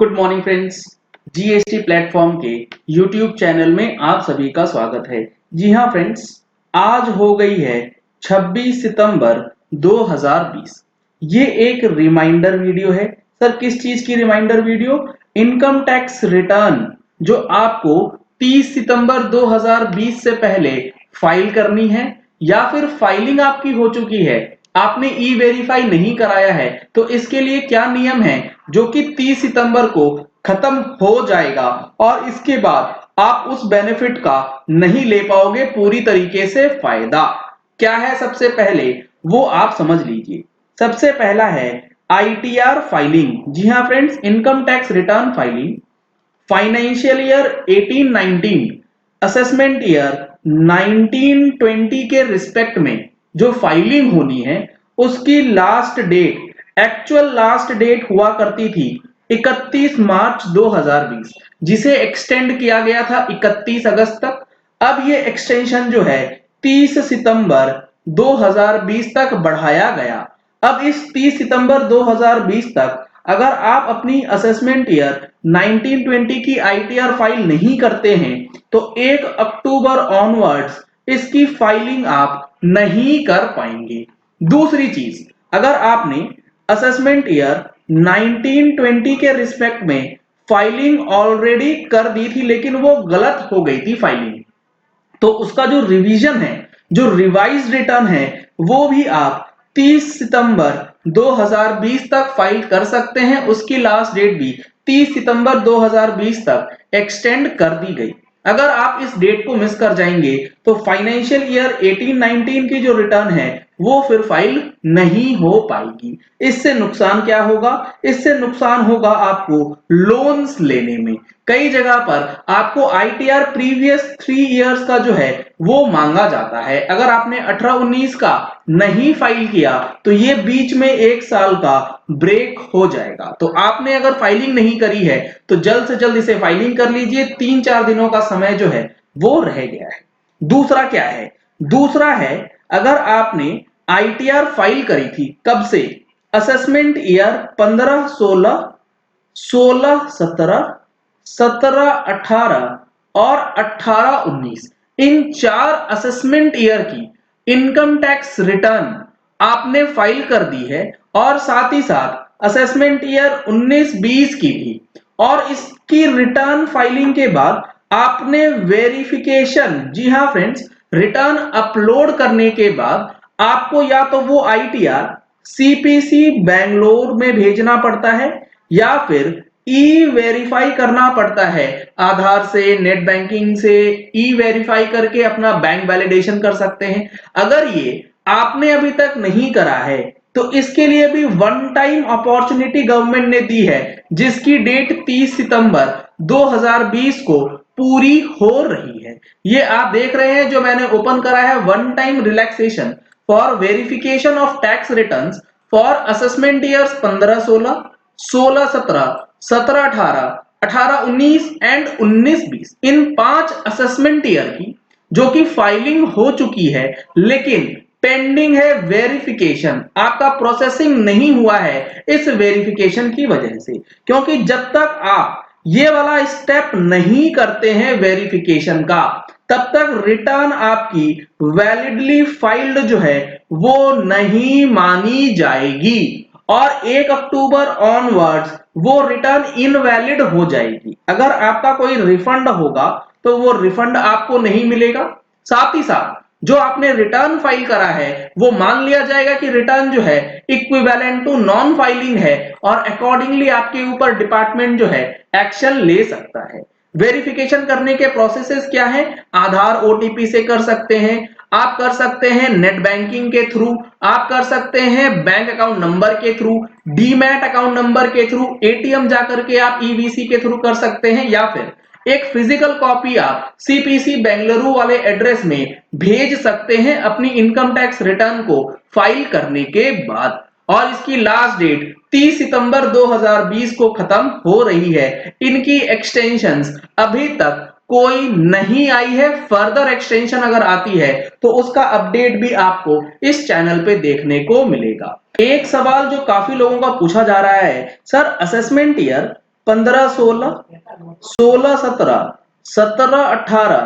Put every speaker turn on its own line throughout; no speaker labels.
Good morning friends. GST platform के YouTube channel में आप सभी का स्वागत है। जी हाँ फ्रेंड्स, आज हो गई है 26 सितंबर 2020। ये एक रिमाइंडर वीडियो है। सर किस चीज की reminder video? Income tax return जो आपको 30 सितंबर 2020 से पहले फाइल करनी है, या फिर फाइलिंग आपकी हो चुकी है, आपने ई वेरीफाई नहीं कराया है, तो इसके लिए क्या नियम है जो कि 30 सितंबर को खत्म हो जाएगा और इसके बाद आप उस बेनिफिट का नहीं ले पाओगे पूरी तरीके से फायदा। क्या है सबसे पहले वो आप समझ लीजिए। सबसे पहला है आईटीआर फाइलिंग। जी हाँ friends, income tax return filing financial year 18-19 assessment year 19-20 के रिस्पेक्ट में जो फाइलिंग होनी है उसकी last date, actual last date हुआ करती थी 31 मार्च 2020, जिसे एक्सटेंड किया गया था 31 अगस्त तक। अब ये एक्सटेंशन जो है 30 सितंबर 2020 तक बढ़ाया गया। अब इस 30 सितंबर 2020 तक अगर आप अपनी असेसमेंट ईयर 19-20 की आईटीआर फाइल नहीं करते हैं तो 1 अक्टूबर ऑनवर्ड्स इसकी फाइलिंग आप नहीं कर पाएंगे। दूसरी चीज, अगर आपने असेसमेंट ईयर 19-20 के रिस्पेक्ट में फाइलिंग ऑलरेडी कर दी थी लेकिन वो गलत हो गई थी फाइलिंग, तो उसका जो रिवीजन है, जो रिवाइज रिटर्न है, वो भी आप 30 सितंबर 2020 तक फाइल कर सकते हैं। उसकी लास्ट डेट भी 30 सितंबर 2020 तक एक्सटेंड कर दी गई। अगर आप इस डेट को मिस कर जाएंगे तो फाइनेंशियल ईयर 18-19 की जो रिटर्न है वो फिर फाइल नहीं हो पाएगी। इससे नुकसान क्या होगा? इससे नुकसान होगा आपको लोन्स लेने में। कई जगह पर आपको आईटीआर प्रीवियस 3 इयर्स का जो है वो मांगा जाता है। अगर आपने 18-19 का नहीं फाइल किया तो ये बीच में 1 साल का ब्रेक हो जाएगा। तो आपने अगर फाइलिंग नहीं करी है तो जल्द से जल्द इसे फाइलिंग कर लीजिए। 3-4 दिनों का समय जो है वो रह गया है। दूसरा क्या है? दूसरा है, अगर आपने आईटीआर फाइल करी थी कब से? असेसमेंट ईयर 15-16, 16-17, 17-18 और 18-19, इन 4 असेसमेंट ईयर की इनकम टैक्स रिटर्न आपने फाइल कर दी है और साथ ही साथ असेसमेंट ईयर 19-20 की भी। और इसकी रिटर्न फाइलिंग के बाद आपने वेरिफिकेशन, जी हां फ्रेंड्स, रिटर्न अपलोड करने के बाद आपको या तो वो आईटीआर सीपीसी बेंगलोर में भेजना पड़ता है या फिर ई वेरीफाई करना पड़ता है। आधार से, नेट बैंकिंग से ई वेरीफाई करके अपना बैंक वैलिडेशन कर सकते हैं। अगर ये आपने अभी तक नहीं करा है तो इसके लिए भी वन टाइम अपॉर्चुनिटी गवर्नमेंट ने दी है, जिसकी डेट 30 सितंबर 2020 को पूरी हो रही है। ये आप देख रहे हैं जो मैंने ओपन करा है, one time relaxation for verification of tax returns for assessment years 15-16, 16-17, 17-18, 18-19 and 19-20, in 5 assessment year की जो कि फाइलिंग हो चुकी है लेकिन पेंडिंग है वेरिफिकेशन। आपका प्रोसेसिंग नहीं हुआ है इस वेरिफिकेशन की वजह से, क्योंकि जब तक आप ये वाला स्टेप नहीं करते हैं वेरिफिकेशन का, तब तक रिटर्न आपकी वैलिडली फाइल्ड जो है वो नहीं मानी जाएगी और 1 अक्टूबर ऑनवर्ड्स वो रिटर्न इनवैलिड हो जाएगी। अगर आपका कोई रिफंड होगा तो वो रिफंड आपको नहीं मिलेगा। साथ ही साथ जो आपने रिटर्न फाइल करा है वो मान लिया जाएगा कि रिटर्न जो है इक्विवेलेंट टू नॉन फाइलिंग है और अकॉर्डिंगली आपके ऊपर डिपार्टमेंट जो है एक्शन ले सकता है। वेरिफिकेशन करने के प्रोसेसेस क्या है? आधार ओटीपी से कर सकते हैं, आप कर सकते हैं नेट बैंकिंग के थ्रू, आप कर सकते हैं बैंक अकाउंट नंबर के थ्रू, डीमैट अकाउंट नंबर के थ्रू, एटीएम जाकर के आप ईवीसी के थ्रू कर सकते हैं, या फिर एक फिजिकल कॉपी आप सीपीसी बेंगलुरु वाले एड्रेस में भेज सकते हैं अपनी इनकम टैक्स रिटर्न को फाइल करने के बाद। और इसकी लास्ट डेट 30 सितंबर 2020 को खत्म हो रही है। इनकी एक्सटेंशंस अभी तक कोई नहीं आई है। फर्दर एक्सटेंशन अगर आती है तो उसका अपडेट भी आपको इस चैनल पे देखने को मिलेगा। एक सवाल जो काफी लोगों का पूछा जा रहा है, सर असेसमेंट ईयर 15-16, 16-17, 17-18,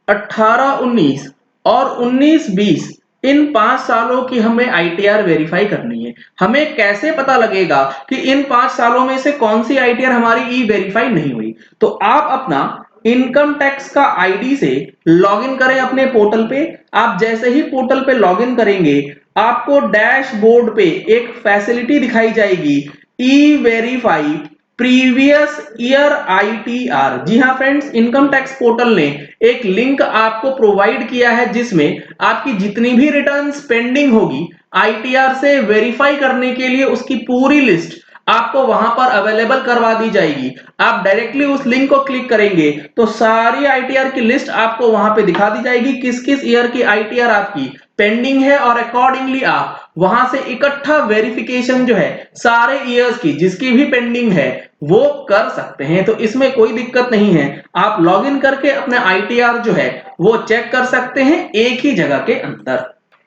18-19 और 19-20 इन 5 सालों की हमें आईटीआर वेरीफाई करनी है। हमें कैसे पता लगेगा कि इन 5 सालों में से कौन सी आईटीआर हमारी ई वेरीफाई नहीं हुई? तो आप अपना इनकम टैक्स का आईडी से लॉगिन करें अपने पोर्टल पे। आप जैसे ही पोर्टल पे लॉगिन करेंगे, आपको डैशबोर्ड पे एक फैसिलिटी दिखाई जाएगी, ई वेरीफाई प्रीवियस ईयर आईटीआर। जी हाँ फ्रेंड्स, इनकम टैक्स पोर्टल ने एक लिंक आपको प्रोवाइड किया है जिसमें आपकी जितनी भी रिटर्न्स पेंडिंग होगी आईटीआर से वेरीफाई करने के लिए, उसकी पूरी लिस्ट आपको वहां पर अवेलेबल करवा दी जाएगी। आप डायरेक्टली उस लिंक को क्लिक करेंगे तो सारी आईटीआर की लिस्ट आपको वहां पे दिखा दी जाएगी, किस किस ईयर की आईटीआर आपकी पेंडिंग है, और अकॉर्डिंगली आप वहां से इकट्ठा वेरिफिकेशन जो है सारे ईयर्स की जिसकी भी पेंडिंग है वो कर सकते हैं। तो इसमें कोई दिक्कत नहीं है, आप लॉगिन करके अपने आईटीआर जो है वो चेक कर सकते हैं एक ही जगह के अंदर।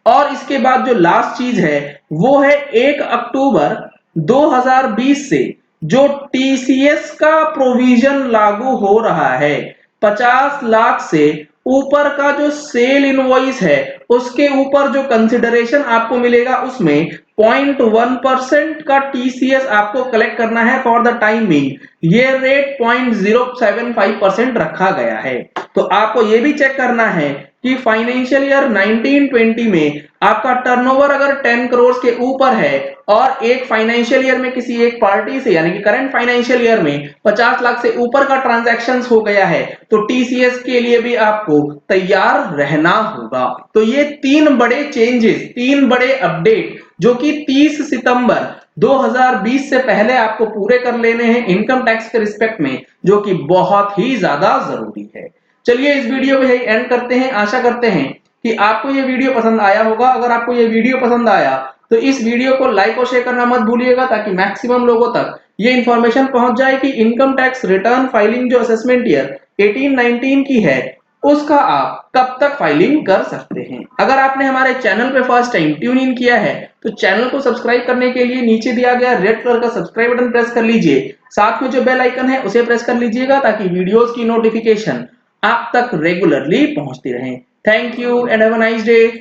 और इसके बाद जो लास्ट चीज है वो है 1 अक्टूबर 2020 से जो टीसीएस का प्रोविजन लागू हो रहा है, 50 लाख से ऊपर का जो सेल इनवॉइस है उसके ऊपर जो कंसिडरेशन आपको मिलेगा उसमें 0.1% का टीसीएस आपको कलेक्ट करना है फॉर द टाइम बीइंग। ये रेट 0.075% रखा गया है। तो आपको ये भी चेक करना है कि फाइनेंशियल ईयर 1920 में आपका टर्नओवर अगर 10 करोड़ के ऊपर है और एक फाइनेंशियल ईयर में किसी एक पार्टी से यानी कि करंट फाइनेंशियल ईयर में 50 लाख से ऊपर का ट्रांजैक्शंस हो गया है तो टीसीएस के लिए भी आपको तैयार रहना होगा। तो ये 3 बड़े चेंजेस, 3 बड़े अपडेट जो कि 30 सितंबर 2020 से पहले आपको पूरे कर लेने हैं इनकम टैक्स के रिस्पेक्ट में, जो कि बहुत ही ज्यादा जरूरी है। चलिए इस वीडियो को यही एंड करते हैं। आशा करते हैं कि आपको ये वीडियो पसंद आया होगा। अगर आपको ये वीडियो पसंद आया तो इस वीडियो को लाइक और शेयर करना मत भूलिएगा ताकि मैक्सिमम लोगों तक ये इंफॉर्मेशन पहुंच जाए कि इनकम टैक्स रिटर्न फाइलिंग जो असेसमेंट ईयर 18-19 की है उसका आप कब तक फाइलिंग कर सकते हैं। अगर आपने हमारे चैनल पे फर्स्ट टाइम ट्यून इन किया है तो चैनल को सब्सक्राइब करने के लिए नीचे दिया गया रेड कलर का सब्सक्राइब बटन प्रेस कर लीजिए। साथ में जो बेल आइकन है उसे प्रेस कर लीजिएगा ताकि वीडियोस की नोटिफिकेशन आप तक रेगुलरली पहुंचती रहे। Thank you and have a nice day.